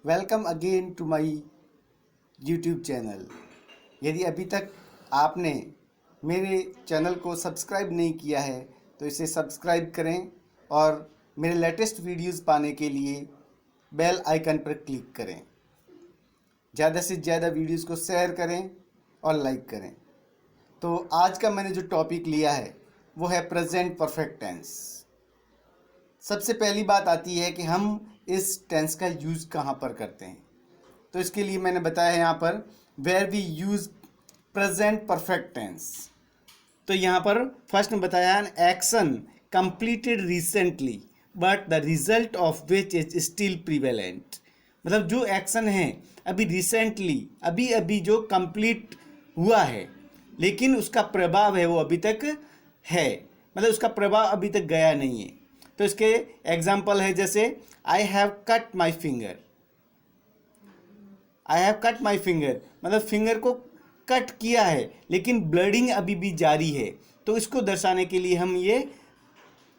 Welcome again to my YouTube channel. यदि अभी तक आपने मेरे चैनल को सब्सक्राइब नहीं किया है तो इसे सब्सक्राइब करें और मेरे लेटेस्ट वीडियोस पाने के लिए बेल आइकन पर क्लिक करें। ज़्यादा से ज़्यादा वीडियोस को शेयर करें और लाइक करें। तो आज का मैंने जो टॉपिक लिया है वो है प्रेजेंट परफेक्ट टेंस। सबसे पहली बात आती है कि हम इस टेंस का यूज़ कहाँ पर करते हैं। तो इसके लिए मैंने बताया है यहाँ पर where we use present perfect tense. तो यहाँ पर फर्स्ट में बताया an action completed recently but the result of which is still prevalent. मतलब जो एक्शन है अभी रिसेंटली अभी अभी जो कंप्लीट हुआ है लेकिन उसका प्रभाव है वो अभी तक है, मतलब उसका प्रभाव अभी तक गया नहीं है। तो इसके एग्जाम्पल है जैसे I have cut my finger. I have cut my finger मतलब फिंगर को कट किया है लेकिन ब्लडिंग अभी भी जारी है। तो इसको दर्शाने के लिए हम ये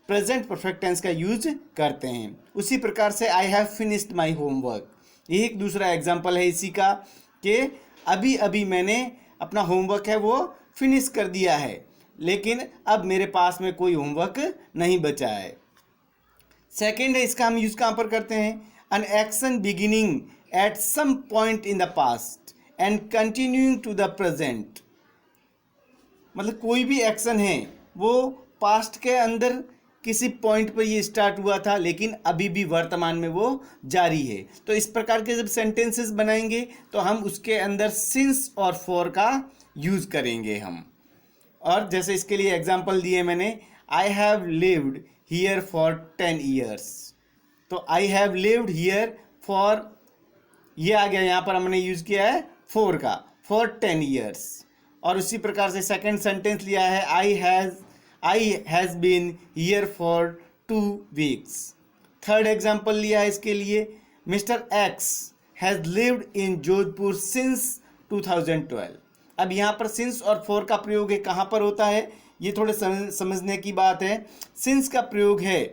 प्रेजेंट परफेक्ट टेंस का यूज करते हैं। उसी प्रकार से I have finished my homework, ये एक दूसरा एग्जाम्पल है इसी का कि अभी अभी मैंने अपना होमवर्क है वो फिनिश कर दिया है लेकिन अब मेरे पास में कोई होमवर्क नहीं बचा है। सेकेंड है, इसका हम यूज़ कहाँ पर करते हैं, an action beginning at some point in the past and continuing to the present. मतलब कोई भी एक्शन है वो पास्ट के अंदर किसी पॉइंट पर ये स्टार्ट हुआ था लेकिन अभी भी वर्तमान में वो जारी है। तो इस प्रकार के जब सेंटेंसेस बनाएंगे तो हम उसके अंदर सिंस और फॉर का यूज़ करेंगे हम। और जैसे इसके लिए एग्जांपल दिए मैंने, I have lived here for 10 years. तो I have lived here for, ये आ गया यहाँ पर हमने यूज़ किया है फॉर का, फॉर 10 ईयर्स। और उसी प्रकार से सेकंड सेंटेंस लिया है I has been here for 2 weeks. Third example लिया है इसके लिए, Mister X has lived in Jodhpur since 2012। अब यहाँ पर सिंस और फॉर का प्रयोग है कहाँ पर होता है ये थोड़े समझने की बात है। सिंस का प्रयोग है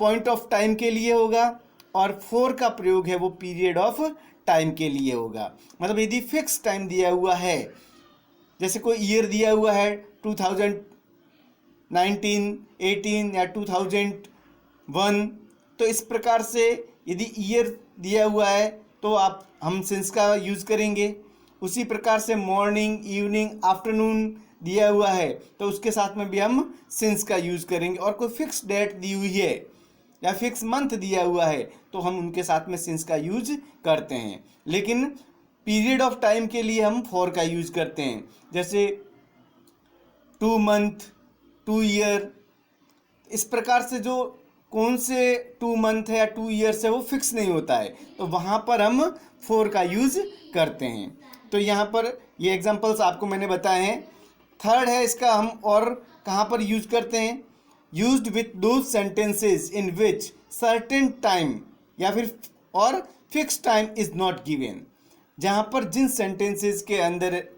पॉइंट ऑफ टाइम के लिए होगा और फॉर का प्रयोग है वो पीरियड ऑफ टाइम के लिए होगा। मतलब यदि फिक्स टाइम दिया हुआ है, जैसे कोई ईयर दिया हुआ है 2019, 18 या 2001, तो इस प्रकार से यदि ईयर दिया हुआ है तो हम सिंस का यूज़ करेंगे। उसी प्रकार से मॉर्निंग, इवनिंग, आफ्टरनून दिया हुआ है तो उसके साथ में भी हम सिंस का यूज़ करेंगे। और कोई फिक्स डेट दी हुई है या फिक्स मंथ दिया हुआ है तो हम उनके साथ में सिंस का यूज करते हैं। लेकिन पीरियड ऑफ टाइम के लिए हम फॉर का यूज करते हैं, जैसे 2 मंथ, 2 ईयर। इस प्रकार से जो कौन से 2 मंथ है या 2 ईयर्स है वो फिक्स नहीं होता है तो वहाँ पर हम फॉर का यूज़ करते हैं। तो यहाँ पर ये एग्जांपल्स आपको मैंने बताए हैं। थर्ड है, इसका हम और कहाँ पर यूज़ करते हैं, used with those sentences in which certain time या फिर और fix time is not given. जहाँ पर जिन सेंटेंसेस के अंदर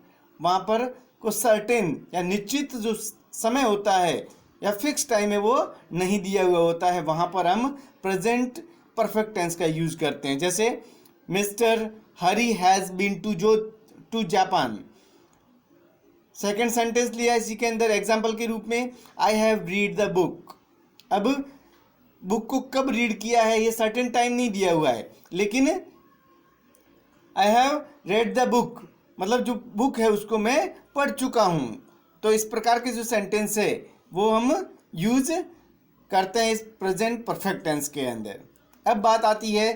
वहाँ पर को सर्टेन या निश्चित जो समय होता है या फिक्स टाइम है वो नहीं दिया हुआ होता है, वहाँ पर हम प्रेजेंट परफेक्ट टेंस का यूज़ करते हैं। जैसे Mister Hari has been to Japan. Second sentence लिया इसी के अंदर एग्जाम्पल के रूप में, I have read the book. अब बुक को कब रीड किया है ये सर्टेन टाइम नहीं दिया हुआ है लेकिन I have read the book मतलब जो बुक है उसको मैं पढ़ चुका हूँ। तो इस प्रकार के जो सेंटेंस है वो हम यूज करते हैं इस प्रेजेंट परफेक्ट टेंस के अंदर। अब बात आती है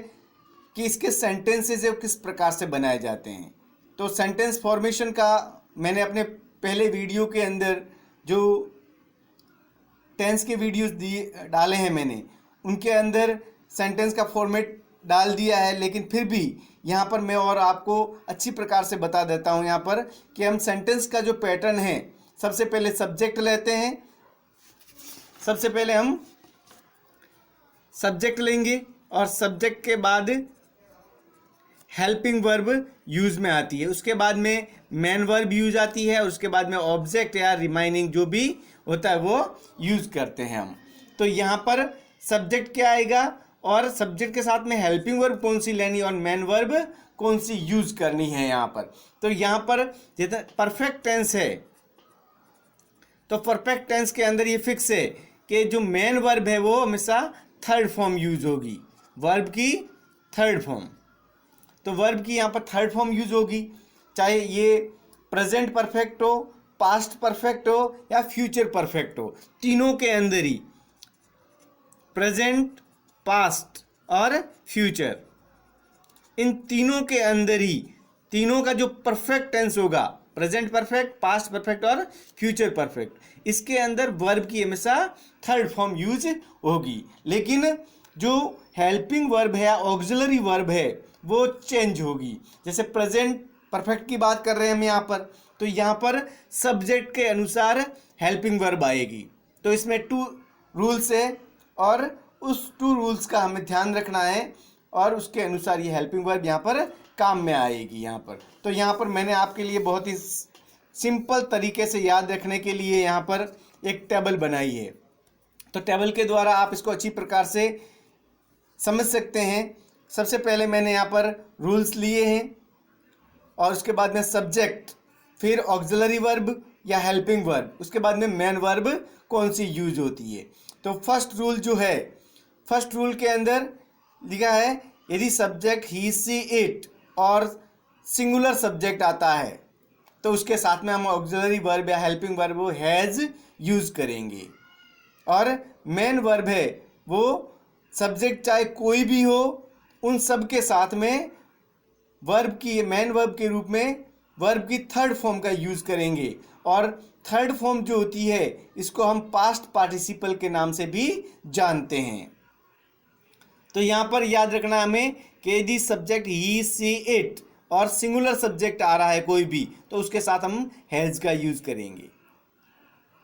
कि इसके सेंटेंसेस किस प्रकार से बनाए जाते हैं। तो सेंटेंस फॉर्मेशन का मैंने अपने पहले वीडियो के अंदर जो टेंस के वीडियोस डाले हैं मैंने उनके अंदर सेंटेंस का फॉर्मेट डाल दिया है, लेकिन फिर भी यहाँ पर मैं और आपको अच्छी प्रकार से बता देता हूँ यहाँ पर कि हम सेंटेंस का जो पैटर्न है, सबसे पहले सब्जेक्ट लेते हैं। सबसे पहले हम सब्जेक्ट लेंगे और सब्जेक्ट के बाद हेल्पिंग वर्ब यूज में आती है, उसके बाद में मेन वर्ब यूज आती है और उसके बाद में ऑब्जेक्ट या रिमाइनिंग जो भी होता है वो यूज करते हैं हम। तो यहाँ पर सब्जेक्ट क्या आएगा, और सब्जेक्ट के साथ में हेल्पिंग वर्ब कौन सी लेनी और मेन वर्ब कौन सी यूज करनी है यहाँ पर। तो यहाँ पर जितना परफेक्ट टेंस है तो परफेक्ट टेंस के अंदर ये फिक्स है कि जो मेन वर्ब है वो हमेशा थर्ड फॉर्म यूज होगी, वर्ब की थर्ड फॉर्म। तो वर्ब की यहाँ पर थर्ड फॉर्म यूज होगी, चाहे ये प्रेजेंट परफेक्ट हो, पास्ट परफेक्ट हो या फ्यूचर परफेक्ट हो, तीनों के अंदर ही प्रेजेंट, पास्ट और फ्यूचर, इन तीनों के अंदर ही तीनों का जो परफेक्ट टेंस होगा, प्रेजेंट परफेक्ट, पास्ट परफेक्ट और फ्यूचर परफेक्ट, इसके अंदर वर्ब की हमेशा थर्ड फॉर्म यूज होगी। लेकिन जो हेल्पिंग वर्ब है या ऑक्सिलरी वर्ब है वो चेंज होगी। जैसे प्रेजेंट परफेक्ट की बात कर रहे हैं हम यहाँ पर, तो यहाँ पर सब्जेक्ट के अनुसार हेल्पिंग वर्ब आएगी। तो इसमें 2 रूल्स है और उस 2 रूल्स का हमें ध्यान रखना है और उसके अनुसार ये हेल्पिंग वर्ब यहाँ पर काम में आएगी यहाँ पर। तो यहाँ पर मैंने आपके लिए बहुत ही सिंपल तरीके से याद रखने के लिए यहाँ पर एक टेबल बनाई है। तो टेबल के द्वारा आप इसको अच्छी प्रकार से समझ सकते हैं। सबसे पहले मैंने यहाँ पर रूल्स लिए हैं और उसके बाद में सब्जेक्ट, फिर ऑक्सिलरी वर्ब या हेल्पिंग वर्ब, उसके बाद में मेन वर्ब कौन सी यूज होती है। तो फर्स्ट रूल जो है, फर्स्ट रूल के अंदर लिखा है यदि सब्जेक्ट ही, सी, इट और सिंगुलर सब्जेक्ट आता है तो उसके साथ में हम ऑक्सिलरी वर्ब या हेल्पिंग वर्ब वो हैज़ यूज करेंगे। और मेन वर्ब है वो सब्जेक्ट चाहे कोई भी हो उन सब के साथ में वर्ब की, मेन वर्ब के रूप में वर्ब की थर्ड फॉर्म का यूज करेंगे। और थर्ड फॉर्म जो होती है इसको हम पास्ट पार्टिसिपल के नाम से भी जानते हैं। तो यहाँ पर याद रखना हमें कि यदि सब्जेक्ट ही, सी, इट और सिंगुलर सब्जेक्ट आ रहा है कोई भी तो उसके साथ हम हैज़ का यूज करेंगे।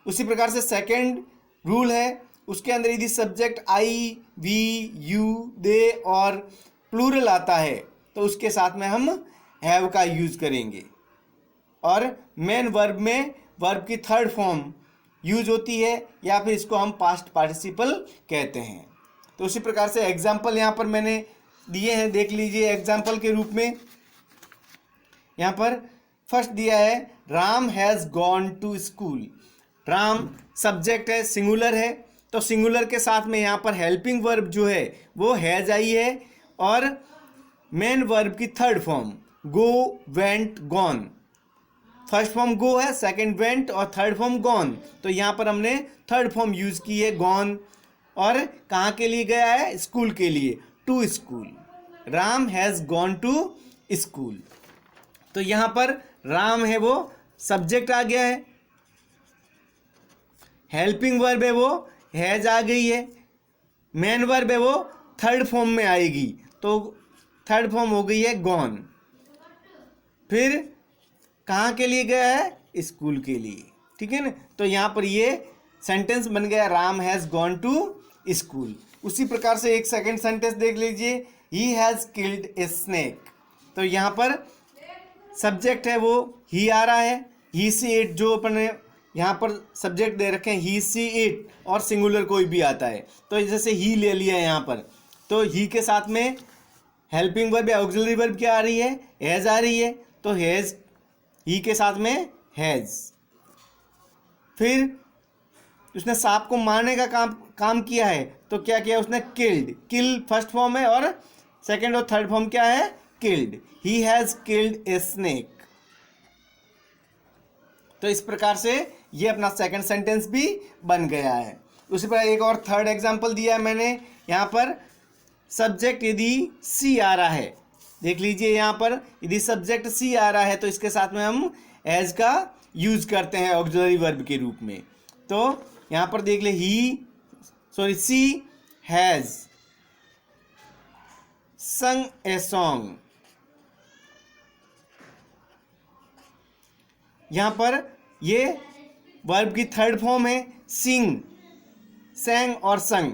उसी प्रकार से सेकंड रूल है, उसके अंदर यदि सब्जेक्ट आई, वी, यू, दे और प्लूरल आता है तो उसके साथ में हम हैव का यूज करेंगे। और मेन वर्ब में वर्ब की थर्ड फॉर्म यूज होती है या फिर इसको हम पास्ट पार्टिसिपल कहते हैं। तो उसी प्रकार से एग्जाम्पल यहाँ पर मैंने दिए हैं, देख लीजिए एग्जाम्पल के रूप में। यहाँ पर फर्स्ट दिया है Ram has gone to school. Ram subject है, सिंगुलर है, तो सिंगुलर के साथ में यहाँ पर हेल्पिंग वर्ब जो है वो हैज़ आई है और मेन वर्ब की थर्ड फॉर्म गो, वेंट, गॉन। फर्स्ट फॉर्म गो है, सेकंड वेंट और थर्ड फॉर्म गॉन। तो यहाँ पर हमने थर्ड फॉर्म यूज़ की है गॉन। और कहाँ के लिए गया है? स्कूल के लिए, to school. Ram has gone to school. तो यहाँ पर राम है वो सब्जेक्ट आ गया है, हेल्पिंग वर्ब है वो हैज़ आ गई है, मेन वर्ब है वो थर्ड फॉर्म में आएगी तो थर्ड फॉर्म हो गई है गॉन। फिर कहाँ के लिए गया है? स्कूल के लिए, ठीक है ना। तो यहाँ पर ये सेंटेंस बन गया Ram has gone to school. उसी प्रकार से एक सेकंड सेंटेंस देख लीजिए, he has killed a snake. तो यहाँ पर सब्जेक्ट है वो ही आ रहा है, ही, सी, इट जो अपने यहाँ पर सब्जेक्ट दे रखे हैं ही, सी, इट और सिंगुलर कोई भी आता है तो जैसे ही ले लिया है यहाँ पर, तो ही के साथ में हेल्पिंग वर्ब या ऑक्सिलरी वर्ब क्या आ रही है? हैज़ आ रही है। तो हैज़, ही के साथ में हैज़। फिर उसने सांप को मारने का काम किया है तो क्या किया उसने? किल्ड। किल फर्स्ट फॉर्म है और सेकंड और थर्ड फॉर्म क्या है? Killed. He has killed a snake. तो इस प्रकार से ये अपना सेकंड सेंटेंस भी बन गया है। उसी पर एक और थर्ड एग्जांपल दिया है मैंने। यहाँ पर सब्जेक्ट यदि सी आ रहा है, देख लीजिए यहाँ पर यदि सब्जेक्ट सी आ रहा है तो इसके साथ में हम एज का यूज करते हैं ऑक्सिलरी वर्ब के रूप में। तो यहाँ पर देख ले सी हैज़ संग ए सॉन्ग। यहाँ पर ये वर्ब की थर्ड फॉर्म है सिंग, सैंग और संग।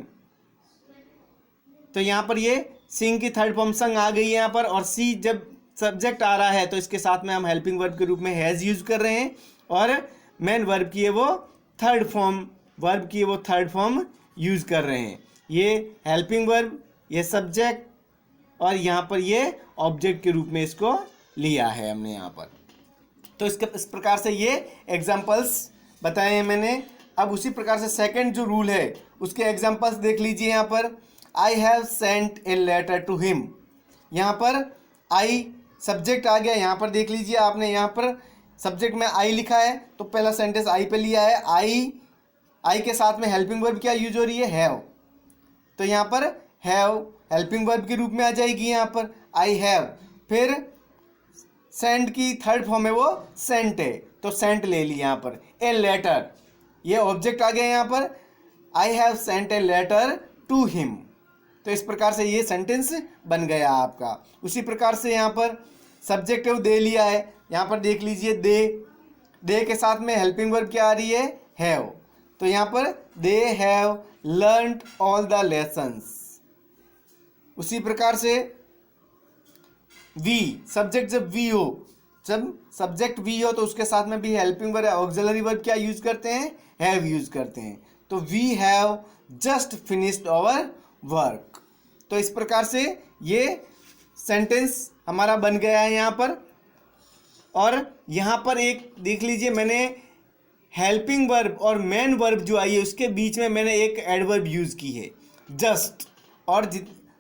तो यहाँ पर ये सिंग की थर्ड फॉर्म संग आ गई है यहाँ पर। और सी जब सब्जेक्ट आ रहा है तो इसके साथ में हम हेल्पिंग वर्ब के रूप में हैज़ यूज कर रहे हैं और मेन वर्ब की है वो थर्ड फॉर्म, वर्ब की वो थर्ड फॉर्म यूज कर रहे हैं। ये हेल्पिंग वर्ब ये सब्जेक्ट और यहाँ पर ये ऑब्जेक्ट के रूप में इसको लिया है हमने यहाँ पर। तो इस प्रकार से ये एग्जाम्पल्स बताए हैं मैंने। अब उसी प्रकार से सेकंड जो रूल है उसके एग्जाम्पल्स देख लीजिए। यहाँ पर I have sent a letter to him, यहाँ पर आई सब्जेक्ट आ गया। यहाँ पर देख लीजिए, आपने यहाँ पर सब्जेक्ट में आई लिखा है तो पहला सेंटेंस आई पे लिया है। आई के साथ में हेल्पिंग वर्ब क्या यूज हो रही है, हैव। तो यहाँ पर हैव हेल्पिंग वर्ब के रूप में आ जाएगी यहाँ पर आई हैव। फिर सेंड की थर्ड फॉर्म है वो सेंट है, तो सेंट ले ली यहाँ पर। ए लेटर, ये ऑब्जेक्ट आ गया यहाँ पर, I have sent a letter to him. तो इस प्रकार से ये सेंटेंस बन गया आपका। उसी प्रकार से यहाँ पर सब्जेक्ट है वो दे लिया है, यहाँ पर देख लीजिए दे के साथ में हेल्पिंग वर्ब क्या आ रही है, हैव। तो यहाँ पर they have learned all the lessons. उसी प्रकार से वी, सब्जेक्ट जब सब्जेक्ट वी हो तो उसके साथ में भी हेल्पिंग वर्ब ऑक्सिलरी वर्ब क्या यूज करते हैं, हैव यूज करते हैं। तो we have just finished our work. तो इस प्रकार से ये सेंटेंस हमारा बन गया है यहाँ पर। और यहाँ पर एक देख लीजिए, मैंने हेल्पिंग वर्ब और मेन वर्ब जो आई है उसके बीच में मैंने एक एडवर्ब यूज की है, जस्ट। और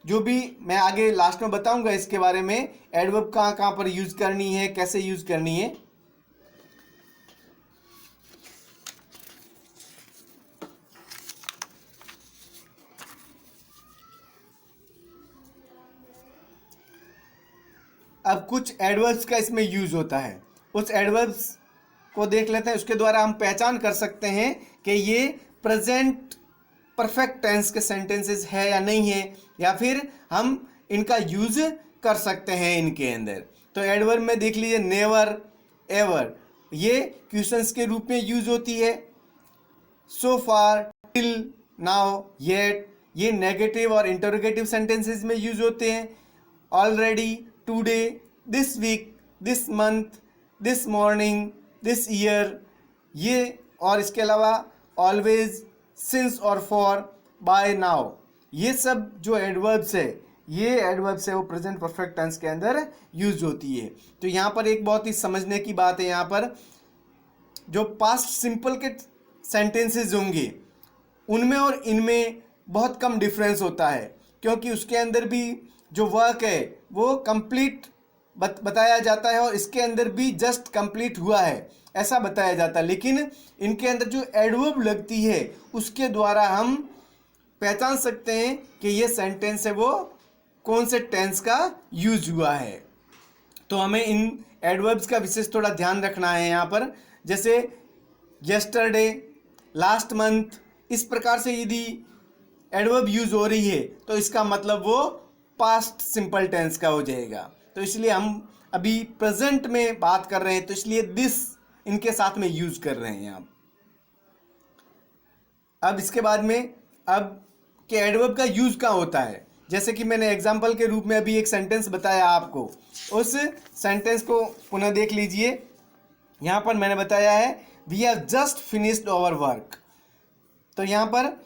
जो भी मैं आगे लास्ट में बताऊंगा इसके बारे में, एडवर्ब कहाँ कहाँ पर यूज करनी है, कैसे यूज करनी है। अब कुछ एडवर्ब्स का इसमें यूज होता है, उस एडवर्ब्स को देख लेते हैं। उसके द्वारा हम पहचान कर सकते हैं कि ये प्रेजेंट परफेक्ट टेंस के सेंटेंसेस है या नहीं है, या फिर हम इनका यूज कर सकते हैं इनके अंदर। तो एडवर्ब में देख लीजिए नेवर, एवर, ये क्वेश्चंस के रूप में यूज होती है। So far, till, now, yet, ये नेगेटिव और इंटरोगेटिव सेंटेंसेस में यूज होते हैं। Already, today, this week, this month, this morning, this year, ये। और इसके अलावा ऑलवेज, सिंस और फॉर, बाय नाउ, ये सब जो एडवर्ब्स है, ये एडवर्ब्स है वो प्रेजेंट परफेक्ट टेंस के अंदर यूज होती है। तो यहाँ पर एक बहुत ही समझने की बात है, यहाँ पर जो पास्ट सिंपल के सेंटेंसेस होंगे उनमें और इनमें बहुत कम डिफरेंस होता है, क्योंकि उसके अंदर भी जो वर्क है वो कंप्लीट बताया जाता है और इसके अंदर भी जस्ट कंप्लीट हुआ है ऐसा बताया जाता है। लेकिन इनके अंदर जो एडवर्ब लगती है उसके द्वारा हम पहचान सकते हैं कि ये सेंटेंस है वो कौन से टेंस का यूज हुआ है। तो हमें इन एडवर्ब्स का विशेष थोड़ा ध्यान रखना है यहाँ पर। जैसे यस्टरडे, लास्ट मंथ, इस प्रकार से यदि एडवर्ब यूज हो रही है तो इसका मतलब वो पास्ट सिंपल टेंस का हो जाएगा। तो इसलिए हम अभी प्रेजेंट में बात कर रहे हैं, तो इसलिए दिस इनके साथ में यूज कर रहे हैं आप। अब इसके बाद में अब के एडवर्ब का यूज कहाँ होता है, जैसे कि मैंने एग्जाम्पल के रूप में अभी एक सेंटेंस बताया आपको, उस सेंटेंस को पुनः देख लीजिए। यहाँ पर मैंने बताया है we have just finished our work. तो यहाँ पर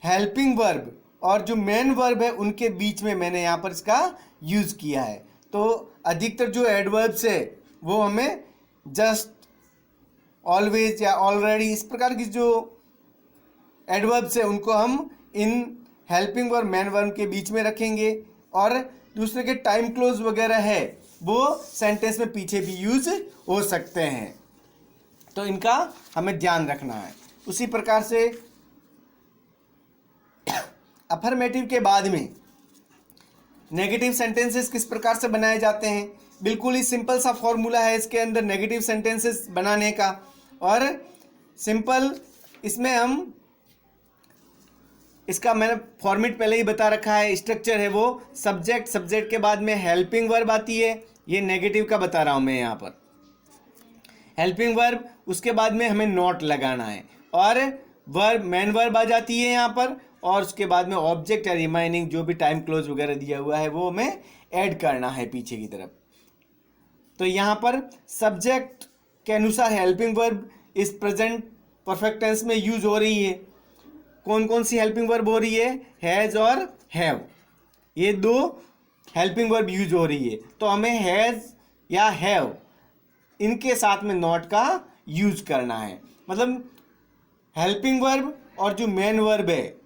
हेल्पिंग वर्ब और जो मेन वर्ब है उनके बीच में मैंने यहाँ पर इसका यूज किया है। तो अधिकतर जो एडवर्ब्स है वो हमें जस्ट, ऑलवेज या ऑलरेडी, इस प्रकार की जो एडवर्ब्स है उनको हम in helping verb main verb के बीच में रखेंगे, और दूसरे के टाइम क्लोज वगैरह है वो सेंटेंस में पीछे भी यूज हो सकते हैं। तो इनका हमें ध्यान रखना है। उसी प्रकार से अफर्मेटिव के बाद में नेगेटिव सेंटेंसेस किस प्रकार से बनाए जाते हैं, बिल्कुल ही सिंपल सा फॉर्मूला है इसके अंदर नेगेटिव सेंटेंसेस बनाने का। और सिंपल इसमें हम इसका मैंने फॉर्मेट पहले ही बता रखा है, स्ट्रक्चर है वो सब्जेक्ट के बाद में हेल्पिंग वर्ब आती है, ये नेगेटिव का बता रहा हूँ मैं यहाँ पर। हेल्पिंग वर्ब, उसके बाद में हमें नॉट लगाना है, और वर्ब मेन वर्ब आ जाती है यहाँ पर, और उसके बाद में ऑब्जेक्ट या रिमाइनिंग जो भी टाइम क्लोज वगैरह दिया हुआ है वो हमें ऐड करना है पीछे की तरफ। तो यहाँ पर सब्जेक्ट के अनुसार हेल्पिंग वर्ब इस प्रेजेंट परफेक्ट टेंस में यूज हो रही है। कौन कौन सी हेल्पिंग वर्ब हो रही है, हैज़ और हैव। ये दो हेल्पिंग वर्ब यूज हो रही है, तो हमें हैज़ या हैव इनके साथ में नॉट का यूज करना है। मतलब हेल्पिंग वर्ब और जो मेन वर्ब है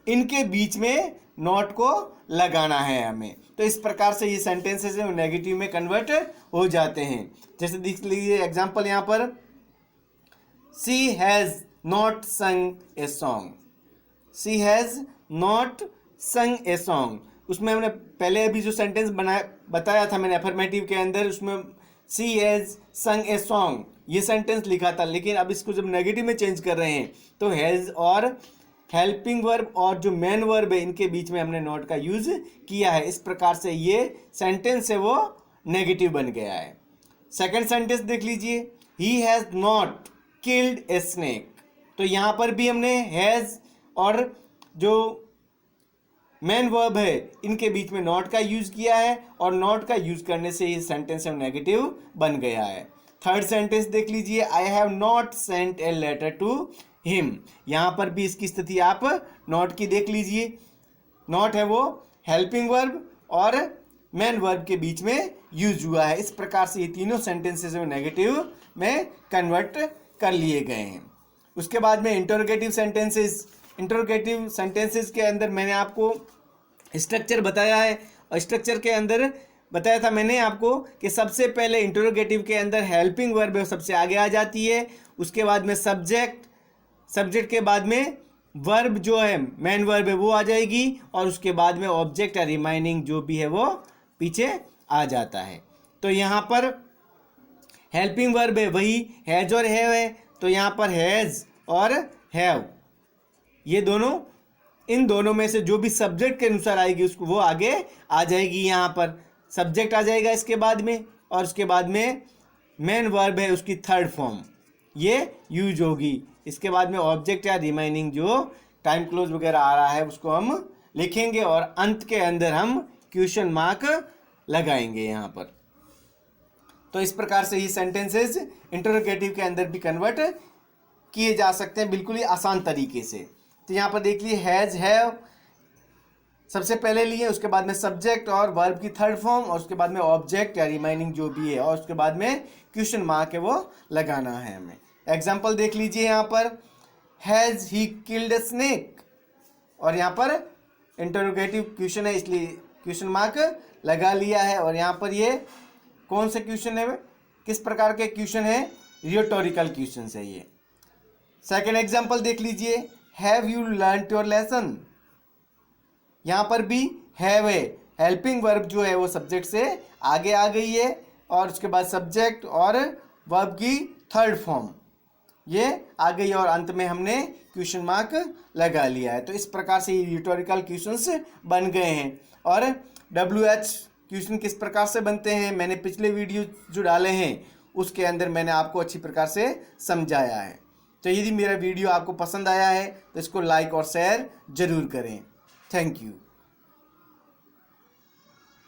इनके बीच में नॉट को लगाना है हमें। तो इस प्रकार से ये सेंटेंसेस हैं वो नेगेटिव में कन्वर्ट हो जाते हैं। जैसे देख लीजिए एग्जांपल यहाँ पर, शी हैज़ नॉट संग a song, she has not संग ए सॉन्ग। उसमें हमने पहले अभी जो सेंटेंस बताया था मैंने अफर्मेटिव के अंदर, उसमें शी हैज़ संग ए सॉन्ग ये सेंटेंस लिखा था, लेकिन अब इसको जब नेगेटिव में चेंज कर रहे हैं तो हैज़ और हेल्पिंग वर्ब और जो मेन वर्ब है इनके बीच में हमने नॉट का यूज किया है। इस प्रकार से ये सेंटेंस है वो नेगेटिव बन गया है। सेकंड सेंटेंस देख लीजिए, he has not killed a snake. तो यहाँ पर भी हमने हैज़ और जो मेन वर्ब है इनके बीच में नॉट का यूज किया है, और नॉट का यूज करने से ये सेंटेंस है नेगेटिव बन गया है। थर्ड सेंटेंस देख लीजिए, I have not sent a letter to him. यहाँ पर भी इसकी स्थिति आप नॉट की देख लीजिए। नॉट है वो हेल्पिंग वर्ब और मेन वर्ब के बीच में यूज हुआ है। इस प्रकार से ये तीनों सेंटेंसेस नेगेटिव में कन्वर्ट कर लिए गए हैं। उसके बाद में इंटरोगेटिव सेंटेंसेस, इंटरोगेटिव सेंटेंसेस के अंदर मैंने आपको स्ट्रक्चर बताया है, और स्ट्रक्चर के अंदर बताया था मैंने आपको कि सबसे पहले इंटरोगेटिव के अंदर हेल्पिंग वर्ब है सबसे आगे आ जाती है, उसके बाद में सब्जेक्ट, सब्जेक्ट के बाद में वर्ब जो है मेन वर्ब है वो आ जाएगी, और उसके बाद में ऑब्जेक्ट या रिमाइनिंग जो भी है वो पीछे आ जाता है। तो यहाँ पर हेल्पिंग वर्ब है वही हैज़ और हैव है, तो यहाँ पर हैज़ और हैव ये दोनों, इन दोनों में से जो भी सब्जेक्ट के अनुसार आएगी उसको वो आगे आ जाएगी। यहाँ पर सब्जेक्ट आ जाएगा इसके बाद में, और उसके बाद में मेन वर्ब है उसकी थर्ड फॉर्म ये यूज होगी। इसके बाद में ऑब्जेक्ट या रिमाइनिंग जो टाइम क्लोज वगैरह आ रहा है उसको हम लिखेंगे, और अंत के अंदर हम क्वेश्चन मार्क लगाएंगे यहाँ पर। तो इस प्रकार से ये सेंटेंसेस इंटरोगेटिव के अंदर भी कन्वर्ट किए जा सकते हैं बिल्कुल ही आसान तरीके से। तो यहाँ पर देख लीजिए हैज़ हैव सबसे पहले लिए, उसके बाद में सब्जेक्ट और वर्ब की थर्ड फॉर्म, और उसके बाद में ऑब्जेक्ट या रिमाइनिंग जो भी है, और उसके बाद में क्वेश्चन मार्क है वो लगाना है हमें। एग्जाम्पल देख लीजिए यहाँ पर, has he killed a snake, और यहाँ पर इंटरोगेटिव क्वेश्चन है इसलिए क्वेश्चन मार्क लगा लिया है। और यहाँ पर ये कौन से क्वेश्चन है, किस प्रकार के क्वेश्चन है, रिटोरिकल क्वेश्चन है ये। सेकेंड एग्जाम्पल देख लीजिए, have you learned your lesson. यहाँ पर भी हैव है, हेल्पिंग वर्ब जो है वो सब्जेक्ट से आगे आ गई है, और उसके बाद सब्जेक्ट और वर्ब की थर्ड फॉर्म ये आ गई, और अंत में हमने क्वेश्चन मार्क लगा लिया है। तो इस प्रकार से ये रिटोरिकल क्वेश्चंस बन गए हैं। और WH क्वेश्चन किस प्रकार से बनते हैं मैंने पिछले वीडियो जो डाले हैं उसके अंदर मैंने आपको अच्छी प्रकार से समझाया है। तो यदि मेरा वीडियो आपको पसंद आया है तो इसको लाइक और शेयर जरूर करें। Thank you.